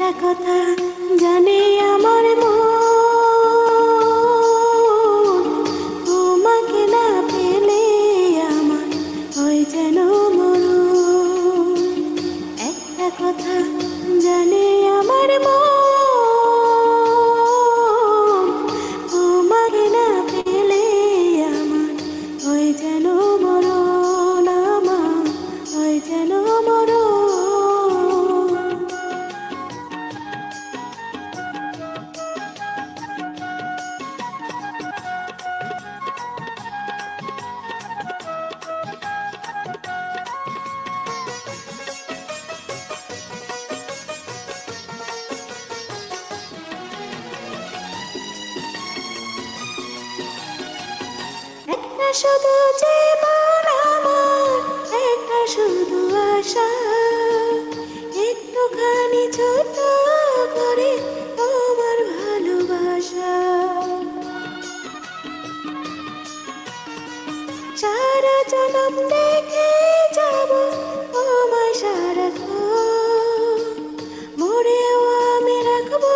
একটা কথা জানে আমার মন, তোমাকে না পেলে আমার হয় যেন মরণ। একটা কথা জানে আমার মন, তোমাকে না পেলে আমার হয় যেন মরণ, আমার হয় যেন মরণ। একটা শুধু জীবন আমার, একটা শুধু আশা, একটুখানি ছোট করে তোমার ভালোবাসা। সারা জনম দেখে যাব তোমায় সারাক্ষণ, মরেও আমি রাখবো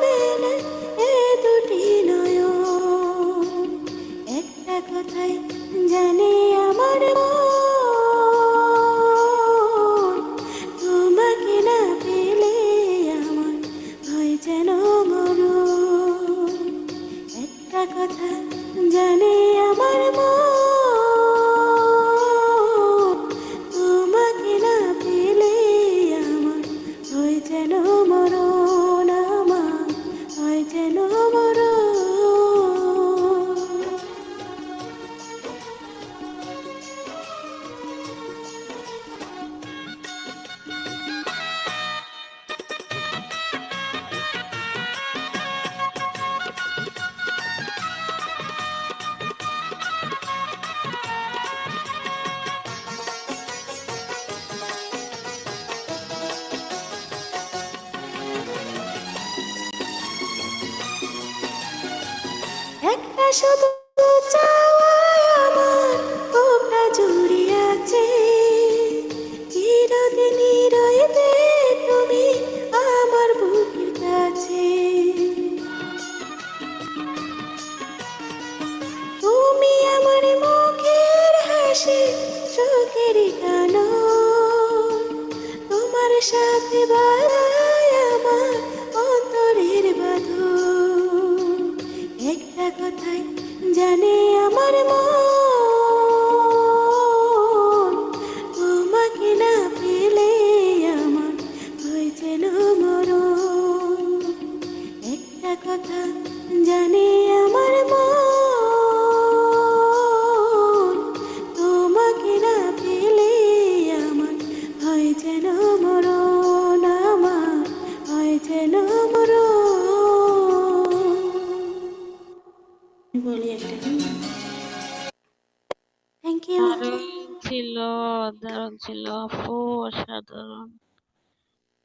মেলে এ দুটি নয়ন। একটা কথাই জানি আমার মন, তোমাকে না পেলে আমার হয় যেন মরণ। একটা কথা জানি আমার মন, তোমাকে না পেলে আমার হয় যেন মরণ, আমার হয় যেন মরণ। একটা শুধু চাওয়া আমার বুকটা জুড়ে আছে, চিরদিনই রইবে তুমি আমার বুকের কাছে। তুমি আমার মুখের হাসি, চোখের কানন, তোমার সাথে বাড়ায় আমার অন্তরের বাঁধন। একটা কথাই জানে আমার মন, তোমাকে না পেলে আমার হয় যেন মরণ। একটা কথা জানে আমার মন, তোমাকে না পেলে আমার হয় যেন মরণ, আমার হয় যেন মরণ। বলি একটা থ্যাংক ইউ। দারুণ ছিল, দারুণ ছিল আপু, অসাধারণ।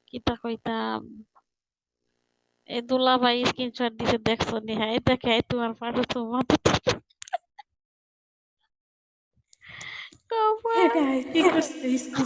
কিতা কইতাম, এই দুলাভাই স্ক্রিনশট দিছে দেখছো নি? হ্যাঁ দেখে তোমার পাঠো তোমার কপাল। এটা কি করছে স্কুল